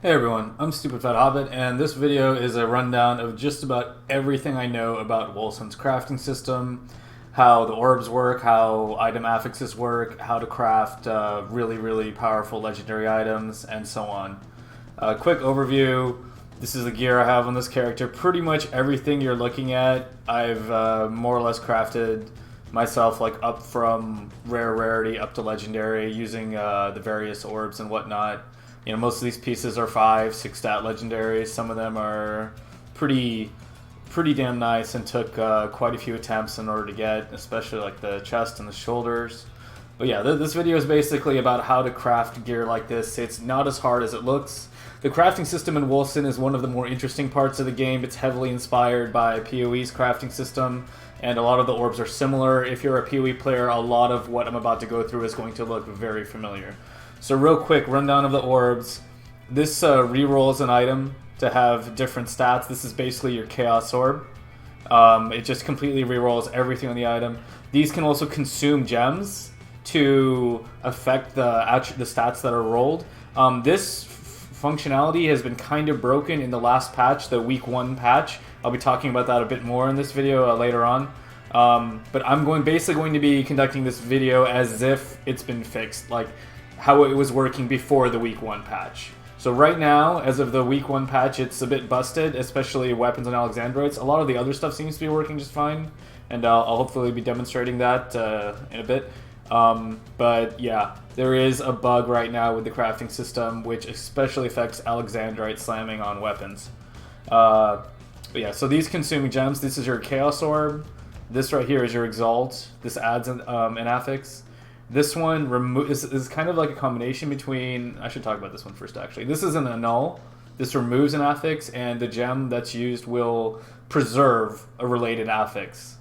Hey everyone, I'm Stupid Fat Hobbit, and this video is a rundown of just about everything I know about Wolcen's crafting system, how the orbs work, how item affixes work, how to craft really powerful legendary items, and so on. Quick overview, this is the gear I have on this character. Pretty much everything you're looking at, I've more or less crafted myself, like up from rarity up to legendary, using the various orbs and whatnot. You know, most of these pieces are 5, 6 stat legendaries. Some of them are pretty damn nice and took quite a few attempts in order to get, especially like the chest and the shoulders. But yeah, this video is basically about how to craft gear like this. It's not as hard as it looks. The crafting system in Wolcen is one of the more interesting parts of the game. It's heavily inspired by PoE's crafting system, and a lot of the orbs are similar. If you're a PoE player, a lot of what I'm about to go through is going to look very familiar. So real quick, rundown of the orbs. This rerolls an item to have different stats. This is basically your Chaos Orb. It just completely rerolls everything on the item. These can also consume gems to affect the stats that are rolled. This functionality has been kind of broken in the last patch, the week 1 patch. I'll be talking about that a bit more in this video later on. But I'm basically going to be conducting this video as if it's been fixed, like how it was working before the week 1 patch. So right now, as of the week 1 patch, it's a bit busted, especially weapons and Alexandrites. A lot of the other stuff seems to be working just fine, and I'll hopefully be demonstrating that in a bit. But yeah, there is a bug right now with the crafting system, which especially affects Alexandrite slamming on weapons. But yeah, so these consuming gems, this is your Chaos Orb. This right here is your Exalt. This adds an affix. This one is kind of like a combination between... I should talk about this one first, actually. This is an annul. This removes an affix, and the gem that's used will preserve a related affix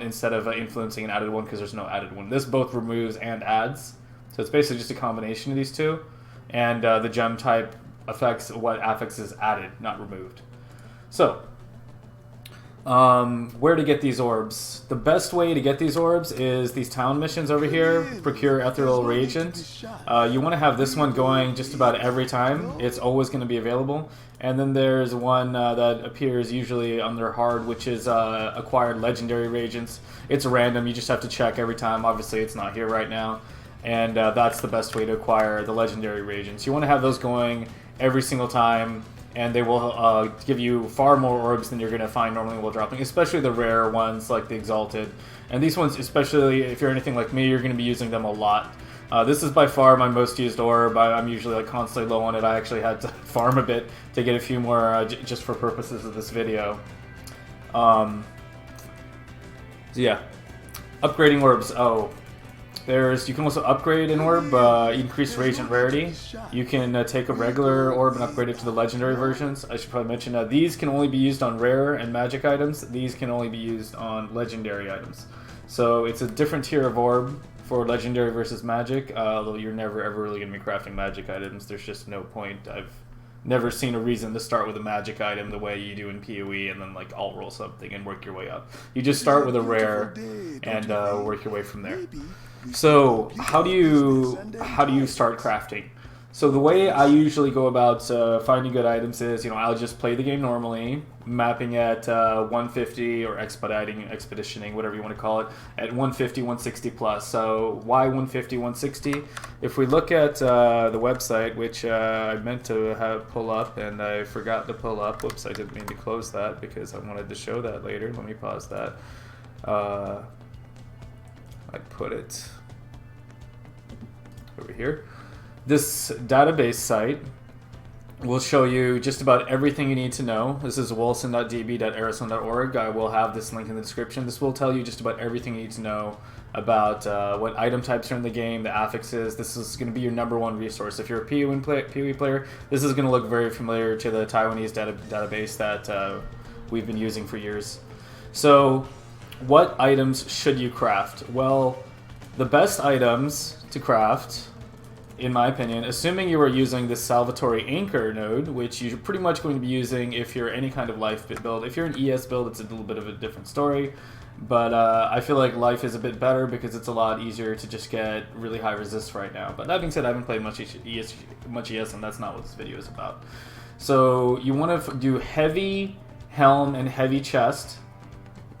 instead of influencing an added one, because there's no added one. This both removes and adds. So it's basically just a combination of these two. And the gem type affects what affix is added, not removed. So... where to get these orbs? The best way to get these orbs is these town missions over here. Procure ethereal reagent. You want to have this one going just about every time. It's always going to be available. And then there's one that appears usually under hard, which is acquired legendary reagents. It's random. You just have to check every time. Obviously, it's not here right now. And that's the best way to acquire the legendary reagents. You want to have those going every single time, and they will give you far more orbs than you're going to find normally while dropping, especially the rare ones like the Exalted. And these ones, especially if you're anything like me, you're going to be using them a lot. This is by far my most used orb. I'm usually like constantly low on it. I actually had to farm a bit to get a few more just for purposes of this video. So yeah, upgrading orbs. Oh, you can also upgrade an orb, increase reagent rarity. You can take a regular orb and upgrade it to the legendary versions. I should probably mention these can only be used on rare and magic items. These can only be used on legendary items. So it's a different tier of orb for legendary versus magic, although you're never ever really going to be crafting magic items. There's just no point. I've never seen a reason to start with a magic item the way you do in PoE and then like alt roll something and work your way up. You just start with a rare and work your way from there. So how do you start crafting? So the way I usually go about finding good items is, I'll just play the game normally, mapping at 150 or expeditioning, whatever you want to call it, at 150, 160 plus. So why 150, 160? If we look at the website, which I meant to pull up and I forgot to pull up. Whoops, I didn't mean to close that because I wanted to show that later. Let me pause that. I put it over here. This database site will show you just about everything you need to know. This is wolcen.db.arizona.org. I will have this link in the description. This will tell you just about everything you need to know about what item types are in the game, the affixes. This is going to be your #1 resource. If you're a PoE player, this is going to look very familiar to the Taiwanese database that we've been using for years. So, what items should you craft? Well, the best items to craft in my opinion, assuming you are using the Salvatore Anchor node, which you're pretty much going to be using if you're any kind of life build. If you're an ES build, it's a little bit of a different story. But I feel like life is a bit better because it's a lot easier to just get really high resist right now. But that being said, I haven't played much ES, and that's not what this video is about. So you want to do heavy helm and heavy chest,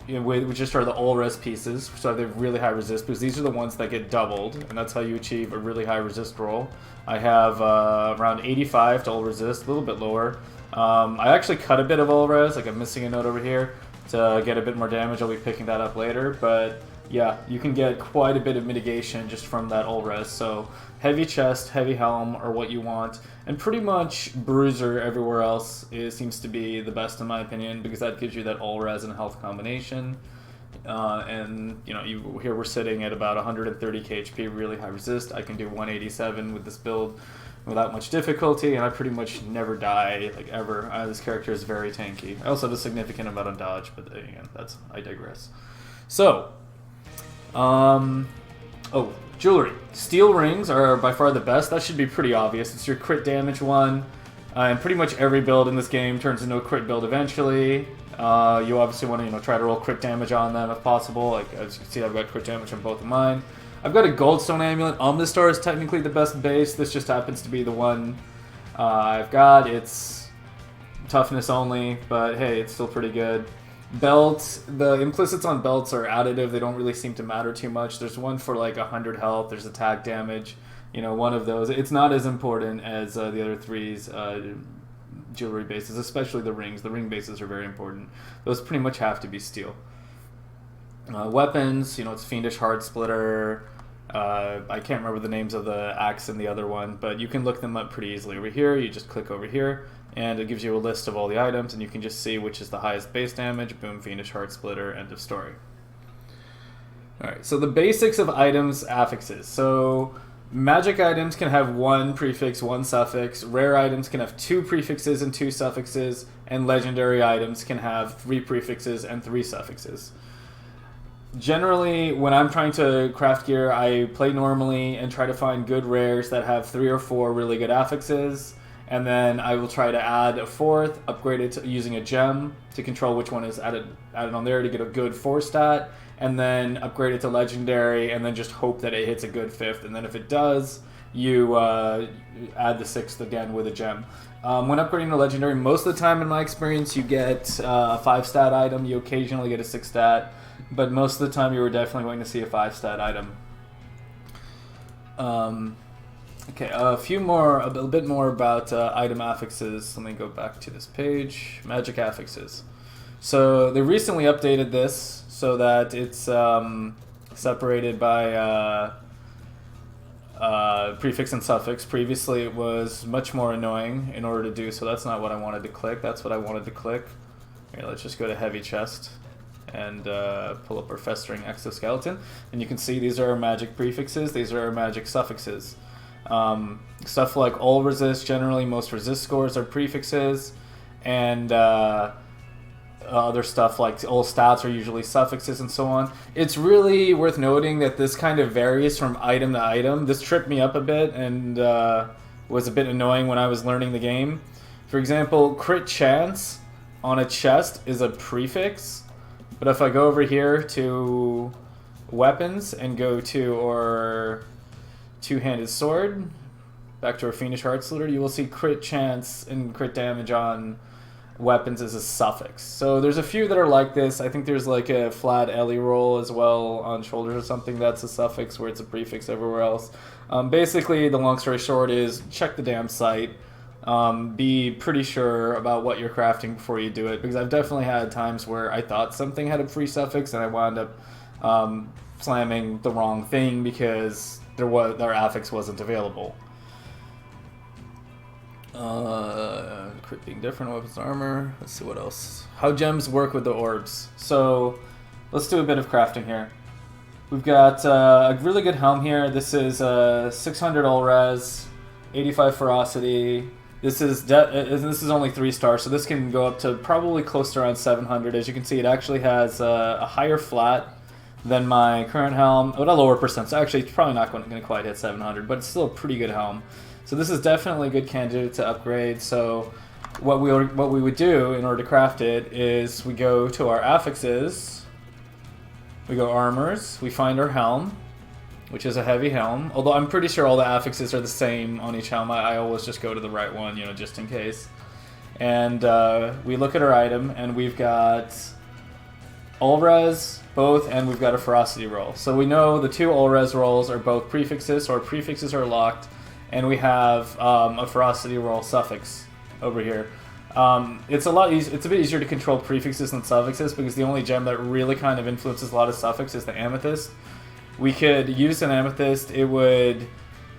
which just are the all-res pieces, so they have really high resist, because these are the ones that get doubled, and that's how you achieve a really high resist roll. I have around 85 to all-resist, a little bit lower. I actually cut a bit of all-res, like I'm missing a node over here, to get a bit more damage. I'll be picking that up later, but yeah, you can get quite a bit of mitigation just from that all-res. So heavy chest, heavy helm are what you want, and pretty much bruiser everywhere else seems to be the best in my opinion, because that gives you that all-res and health combination. And you know, here we're sitting at about 130 HP, really high resist. I can do 187 with this build without much difficulty, and I pretty much never die, like ever. This character is very tanky. I also have a significant amount of dodge, but again, I digress. So, oh, jewelry. Steel rings are by far the best. That should be pretty obvious. It's your crit damage one, and pretty much every build in this game turns into a crit build eventually. You obviously want to try to roll crit damage on them if possible. Like as you can see, I've got crit damage on both of mine. I've got a Goldstone Amulet. Amethyst is technically the best base. This just happens to be the one I've got. It's toughness only, but hey, it's still pretty good. Belts, the implicits on belts are additive. They don't really seem to matter too much. There's one for like 100 health. There's attack damage. One of those. It's not as important as the other three's jewelry bases, especially the rings. The ring bases are very important. Those pretty much have to be steel. Weapons, it's Fiendish Heart Splitter. I can't remember the names of the axe and the other one, but you can look them up pretty easily. Over here, you just click over here, and it gives you a list of all the items, and you can just see which is the highest base damage. Boom, Fiendish Heart Splitter, end of story. Alright, so the basics of items, affixes. So magic items can have one prefix, one suffix. Rare items can have two prefixes and two suffixes, and legendary items can have three prefixes and three suffixes. Generally, when I'm trying to craft gear, I play normally and try to find good rares that have 3 or 4 really good affixes, and then I will try to add a fourth, upgrade it using a gem to control which one is added on there to get a good 4 stat, and then upgrade it to legendary, and then just hope that it hits a good 5th, and then if it does, you add the 6th again with a gem. When upgrading to legendary, most of the time in my experience, you get a 5 stat item. You occasionally get a 6 stat, but most of the time you were definitely going to see a 5 stat item. Okay, a bit more about item affixes. Let me go back to this page. Magic affixes. So they recently updated this so that it's separated by prefix and suffix. Previously it was much more annoying in order to do so. That's not what I wanted to click. That's what I wanted to click. Here, let's just go to heavy chest and pull up our festering exoskeleton, and you can see these are our magic prefixes, these are our magic suffixes. Stuff like all resist, generally most resist scores are prefixes, and other stuff like all stats are usually suffixes and so on. It's really worth noting that this kind of varies from item to item. This tripped me up a bit and was a bit annoying when I was learning the game. For example, crit chance on a chest is a prefix, but if I go over here to weapons and go to our two-handed sword, back to our Fiendish Heart Splitter, you will see crit chance and crit damage on weapons is a suffix. So there's a few that are like this. I think there's like a flat Ellie roll as well on shoulders or something. That's a suffix where it's a prefix everywhere else. Basically, the long story short is check the damn site. Be pretty sure about what you're crafting before you do it, because I've definitely had times where I thought something had a free suffix and I wound up slamming the wrong thing because their affix wasn't available. Crit being different, weapons and armor. Let's see what else. How gems work with the orbs. So let's do a bit of crafting here. We've got a really good helm here. This is 600 all res, 85 ferocity. This is only 3 stars, so this can go up to probably close to around 700. As you can see, it actually has a higher flat than my current helm, but a lower percent. So actually, it's probably not going to quite hit 700, but it's still a pretty good helm. So this is definitely a good candidate to upgrade. So what we would do in order to craft it is we go to our affixes, we go armors, we find our helm, which is a heavy helm. Although I'm pretty sure all the affixes are the same on each helm. I always just go to the right one, you know, just in case. And we look at our item, and we've got all res, both, and we've got a ferocity roll. So we know the 2 all res rolls are both prefixes, so our prefixes are locked, and we have a ferocity roll suffix over here. It's a bit easier to control prefixes than suffixes because the only gem that really kind of influences a lot of suffix is the Amethyst. We could use an Amethyst. It would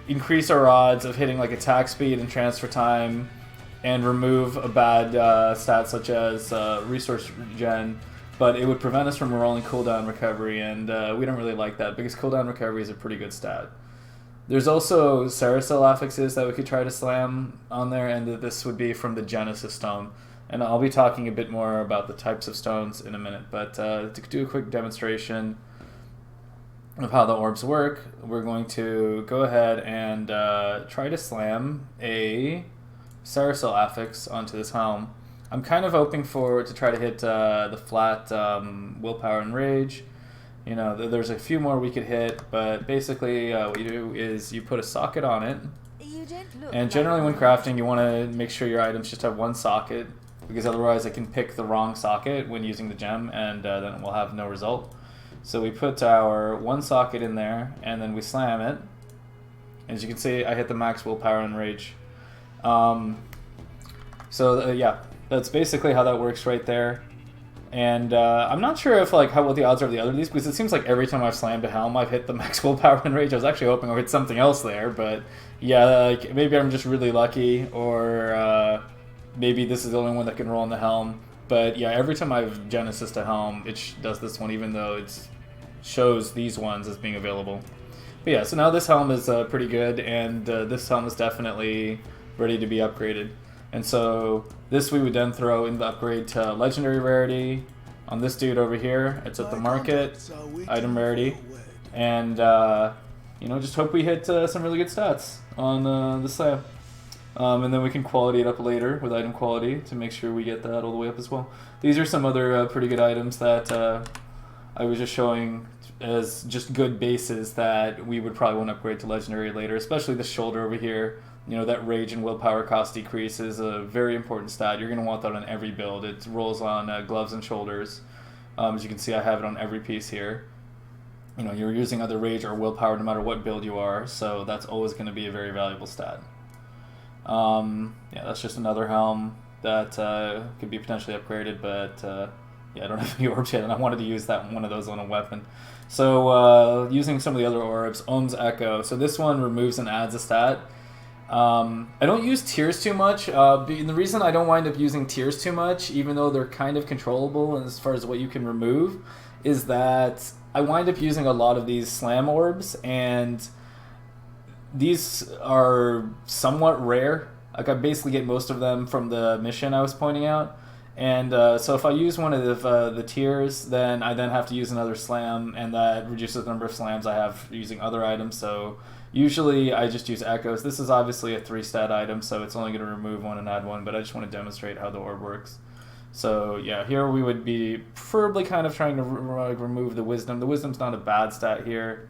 increase our odds of hitting like attack speed and transfer time, and remove a bad stat such as resource gen, but it would prevent us from rolling cooldown recovery, and we don't really like that because cooldown recovery is a pretty good stat. There's also Sarisel affixes that we could try to slam on there, and this would be from the Genesis stone. And I'll be talking a bit more about the types of stones in a minute, but to do a quick demonstration of how the orbs work, we're going to go ahead and try to slam a Sarisel affix onto this helm. I'm kind of hoping to try to hit the flat willpower and rage. You know, there's a few more we could hit, but basically what you do is you put a socket on it. And generally when crafting, you want to make sure your items just have one socket, because otherwise it can pick the wrong socket when using the gem, and then it will have no result. So we put our one socket in there, and then we slam it. As you can see, I hit the max willpower and rage. Yeah, that's basically how that works right there. And I'm not sure if what the odds are of the other of these, because it seems like every time I've slammed a helm, I've hit the max willpower and rage. I was actually hoping I'd hit something else there, but yeah, like maybe I'm just really lucky, or maybe this is the only one that can roll on the helm. But yeah, every time I've Genesis a helm, it does this one, even though it shows these ones as being available. But yeah, so now this helm is pretty good, and this helm is definitely ready to be upgraded. And so this we would then throw in the upgrade to legendary rarity on this dude over here. It's at the market, item rarity, and you know, just hope we hit some really good stats on the slam. And then we can quality it up later with item quality to make sure we get that all the way up as well. These are some other pretty good items that I was just showing as just good bases that we would probably want to upgrade to legendary later, especially the shoulder over here. You know, that rage and willpower cost decrease is a very important stat. You're going to want that on every build. It rolls on gloves and shoulders. As you can see, I have it on every piece here. You know, you're using either rage or willpower no matter what build you are, so that's always going to be a very valuable stat. Yeah, that's just another helm that could be potentially upgraded, but yeah, I don't have any orbs yet, and I wanted to use one of those on a weapon. So using some of the other orbs, Ohm's Echo. So this one removes and adds a stat. I don't use tears too much, and the reason I don't wind up using tears too much, even though they're kind of controllable as far as what you can remove, is that I wind up using a lot of these slam orbs, and these are somewhat rare. Like, I basically get most of them from the mission I was pointing out, and so if I use one of the tiers, then I then have to use another slam, and that reduces the number of slams I have using other items. So usually I just use echoes. This is obviously a 3-stat item, so it's only going to remove one and add one, but I just want to demonstrate how the orb works. So yeah, here we would be preferably kind of trying to remove the wisdom. The wisdom's not a bad stat here,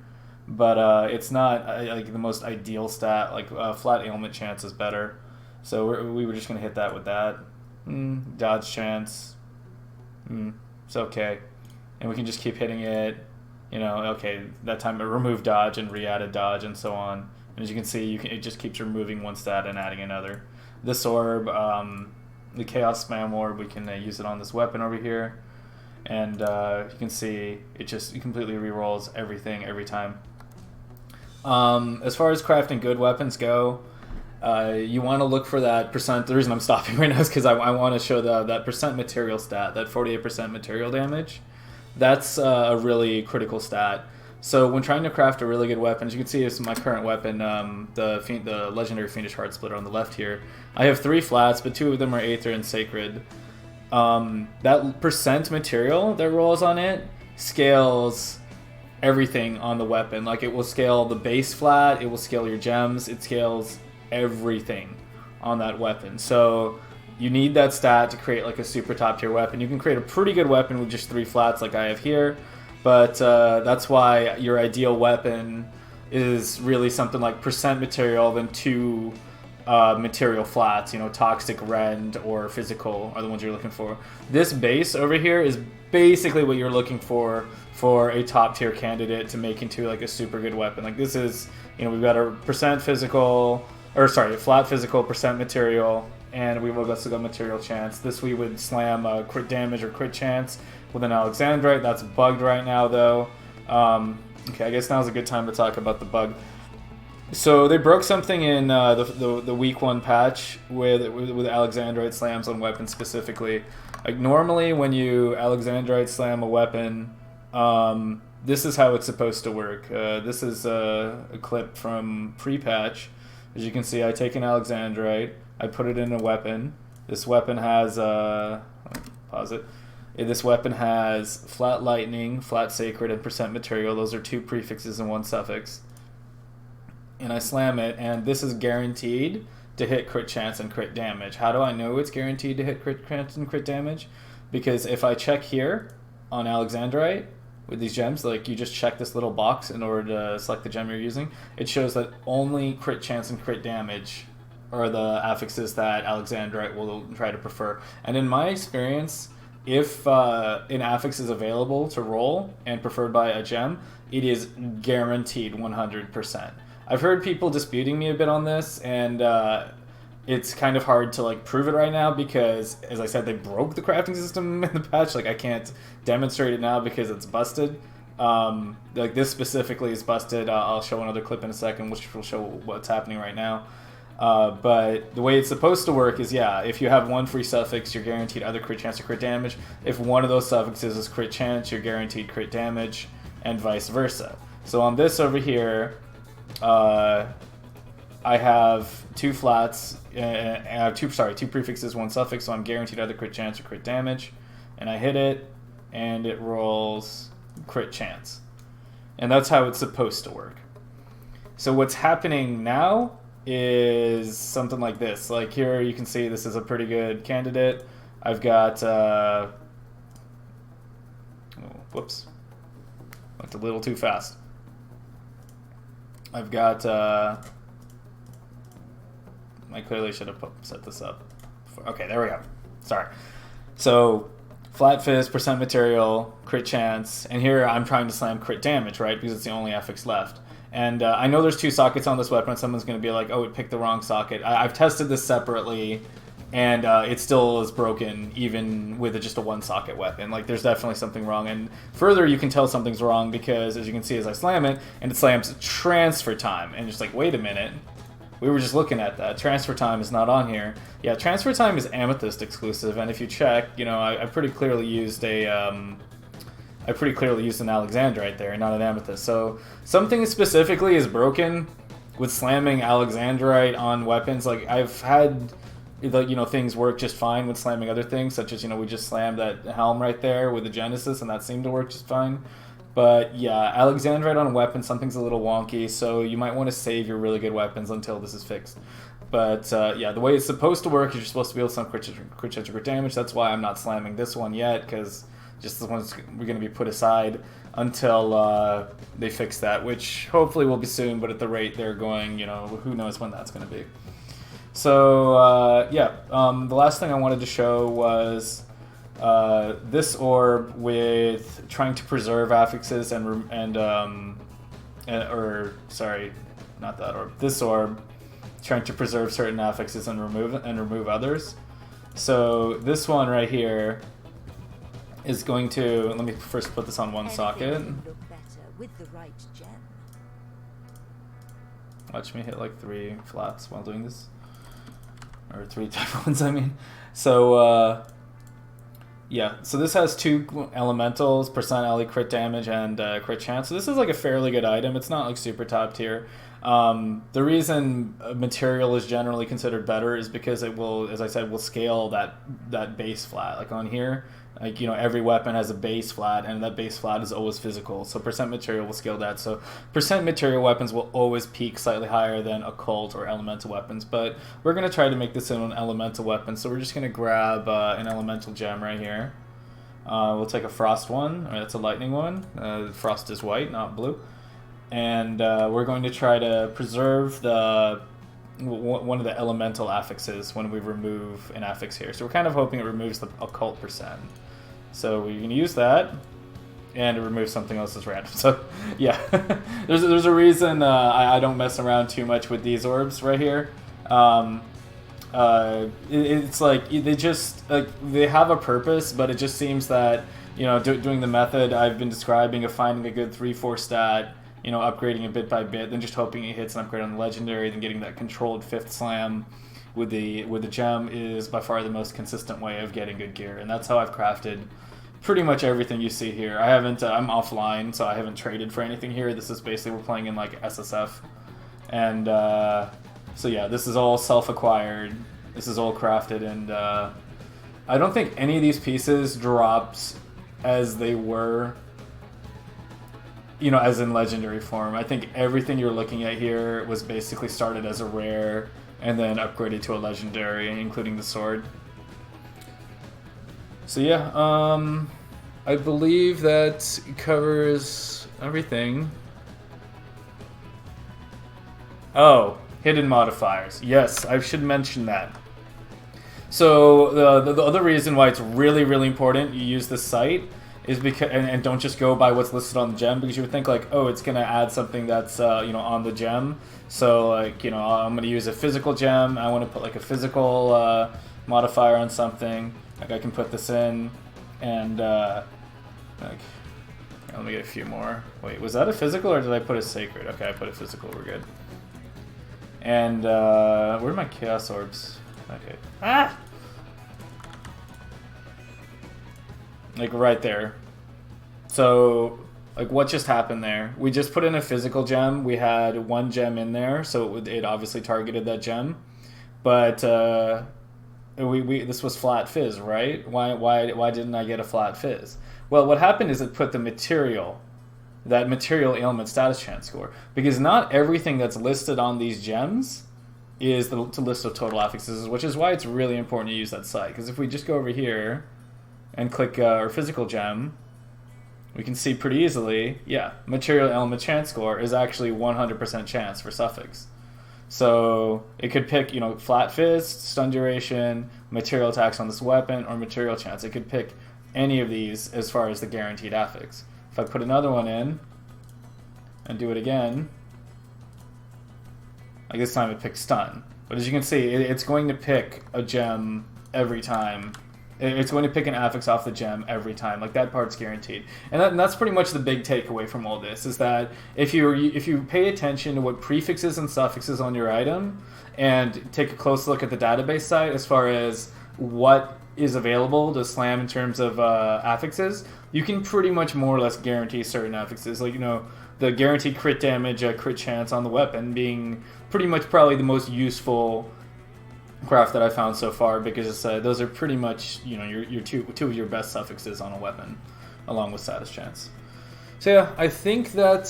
but it's not like the most ideal stat. Like flat ailment chance is better, so we were just going to hit that with that. Dodge chance, it's okay, and we can just keep hitting it. You know, okay, that time it removed dodge and re-added dodge and so on. And as you can see, it just keeps removing one stat and adding another. This orb, the Chaos Spam Orb, we can use it on this weapon over here. And you can see it completely re-rolls everything every time. As far as crafting good weapons go, you want to look for that percent. The reason I'm stopping right now is because I want to show that percent material stat, that 48% material damage. That's a really critical stat. So when trying to craft a really good weapon, as you can see, it's my current weapon, the legendary Fiendish Heart Splitter on the left here. I have 3 flats, but 2 of them are Aether and Sacred. That percent material that rolls on it scales everything on the weapon. Like it will scale the base flat, it will scale your gems, it scales everything on that weapon. So you need that stat to create like a super top tier weapon. You can create a pretty good weapon with just 3 flats like I have here, but that's why your ideal weapon is really something like percent material, then 2 material flats, you know, toxic, rend, or physical are the ones you're looking for. This base over here is basically what you're looking for a top tier candidate to make into like a super good weapon. Like this is, you know, we've got a percent physical, or sorry, flat physical, percent material, and we've also got material chance. This we would slam crit damage or crit chance with an Alexandrite. That's bugged right now though. Okay, I guess now's a good time to talk about the bug. So they broke something in the week 1 patch with Alexandrite slams on weapons specifically. Like normally when you Alexandrite slam a weapon, this is how it's supposed to work. This is a clip from pre-patch. As you can see, I take an Alexandrite, I put it in a weapon. This weapon has pause it. This weapon has flat lightning, flat sacred, and percent material. Those are 2 prefixes and 1 suffix. And I slam it, and this is guaranteed to hit crit chance and crit damage. How do I know it's guaranteed to hit crit chance and crit damage? Because if I check here on Alexandrite with these gems, like you just check this little box in order to select the gem you're using, it shows that only crit chance and crit damage are the affixes that Alexandrite will try to prefer. And in my experience, if an affix is available to roll and preferred by a gem, it is guaranteed 100%. I've heard people disputing me a bit on this, and it's kind of hard to like prove it right now because, as I said, they broke the crafting system in the patch. Like I can't demonstrate it now because it's busted. Like this specifically is busted. I'll show another clip in a second, which will show what's happening right now. But the way it's supposed to work is, yeah, if you have 1 free suffix, you're guaranteed either crit chance or crit damage. If one of those suffixes is crit chance, you're guaranteed crit damage, and vice versa. So on this over here, I have 2 flats, 2 prefixes, 1 suffix, so I'm guaranteed either crit chance or crit damage. And I hit it, and it rolls crit chance. And that's how it's supposed to work. So what's happening now is something like this. Like here you can see this is a pretty good candidate. I've got, whoops, went a little too fast. I've got, I clearly should have set this up. Okay, there we go. Sorry. So, flat fizz, percent material, crit chance, and here I'm trying to slam crit damage, right? Because it's the only affix left. And I know there's 2 sockets on this weapon, and someone's going to be like, oh, it picked the wrong socket. I've tested this separately, and it still is broken, even with just a 1-socket weapon. Like, there's definitely something wrong. And further, you can tell something's wrong because, as you can see, as I slam it, and it slams transfer time. And just like, wait a minute. We were just looking at that. Transfer time is not on here. Yeah, transfer time is Amethyst exclusive, and if you check, you know, I pretty clearly used an Alexandrite there, not an Amethyst. So something specifically is broken with slamming Alexandrite on weapons. Like I've had, you know, things work just fine with slamming other things, such as, you know, we just slammed that helm right there with the Genesis, and that seemed to work just fine. But yeah, Alexandrite on a weapon, something's a little wonky, so you might want to save your really good weapons until this is fixed. But yeah, the way it's supposed to work is you're supposed to be able to slam crit chance or crit damage. That's why I'm not slamming this one yet, because just the one's we're going to be put aside until they fix that, which hopefully will be soon, but at the rate they're going, you know, who knows when that's going to be. So yeah, the last thing I wanted to show was this orb with trying to preserve affixes or sorry, not that orb. This orb trying to preserve certain affixes and remove others. So this one right here is going to, let me first put this on 1 socket. With the right gem. Watch me hit like 3 flats while doing this, or 3 type ones. I mean, so. Yeah, so this has 2 elementals, percent LE crit damage and crit chance. So this is like a fairly good item. It's not like super top tier. The reason material is generally considered better is because it will, as I said, will scale that base flat. Like on here, like, you know, every weapon has a base flat, and that base flat is always physical. So percent material will scale that. So percent material weapons will always peak slightly higher than occult or elemental weapons. But we're going to try to make this into an elemental weapon. So we're just going to grab an elemental gem right here. We'll take a frost one. Or that's a lightning one. Frost is white, not blue. And we're going to try to preserve one of the elemental affixes when we remove an affix here. So we're kind of hoping it removes the occult percent. So we can use that, and it removes something else that's random. So yeah, there's a reason I don't mess around too much with these orbs right here. It's like they just they have a purpose, but it just seems that, you know, doing the method I've been describing of finding a good 3-4 stat, you know, upgrading it bit by bit, then just hoping it hits an upgrade on the legendary, then getting that controlled 5th slam with the gem is by far the most consistent way of getting good gear, and that's how I've crafted pretty much everything you see here. I haven't I'm offline, so I haven't traded for anything here. This is basically, we're playing in like SSF, and so yeah, this is all self-acquired, this is all crafted, and I don't think any of these pieces drops as they were, you know, as in legendary form. I think everything you're looking at here was basically started as a rare and then upgraded to a legendary, including the sword. So yeah, I believe that covers everything. Oh, hidden modifiers. Yes, I should mention that. So the other reason why it's really, really important you use this site is because, and don't just go by what's listed on the gem, because you would think like, oh, it's gonna add something that's you know, on the gem. So like, you know, I'm gonna use a physical gem. I want to put like a physical modifier on something. Like I can put this in, and like, let me get a few more. Wait, was that a physical or did I put a sacred? Okay, I put a physical. We're good. And where are my chaos orbs? Okay. Ah! Like right there. So, like, what just happened there? We just put in a physical gem. We had one gem in there, so it obviously targeted that gem. But this was flat phys, right? Why didn't I get a flat phys? Well, what happened is it put the material, that material ailment status chance score, because not everything that's listed on these gems is the list of total affixes, which is why it's really important to use that site. Because if we just go over here and click our physical gem, we can see pretty easily, yeah, material element chance score is actually 100% chance for suffix. So it could pick, you know, flat fist, stun duration, material attacks on this weapon, or material chance. It could pick any of these as far as the guaranteed affix. If I put another one in and do it again, like this time it picks stun. But as you can see, it's going to pick a gem every time. It's going to pick an affix off the gem every time. Like, that part's guaranteed. And that's pretty much the big takeaway from all this, is that if you pay attention to what prefixes and suffixes on your item and take a close look at the database site as far as what is available to slam in terms of affixes, you can pretty much more or less guarantee certain affixes. Like, you know, the guaranteed crit damage, crit chance on the weapon being pretty much probably the most useful craft that I found so far, because those are pretty much, you know, your two of your best suffixes on a weapon, along with status chance. So yeah, I think that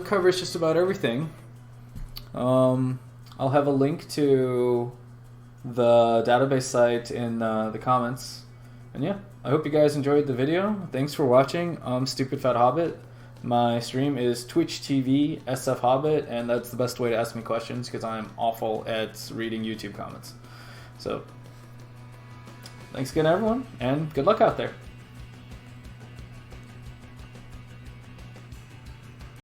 covers just about everything. I'll have a link to the database site in the comments, and yeah, I hope you guys enjoyed the video. Thanks for watching. I'm Stupid Fat Hobbit. My stream is Twitch TV SF Hobbit, and that's the best way to ask me questions, because I'm awful at reading YouTube comments. So, thanks again, everyone, and good luck out there.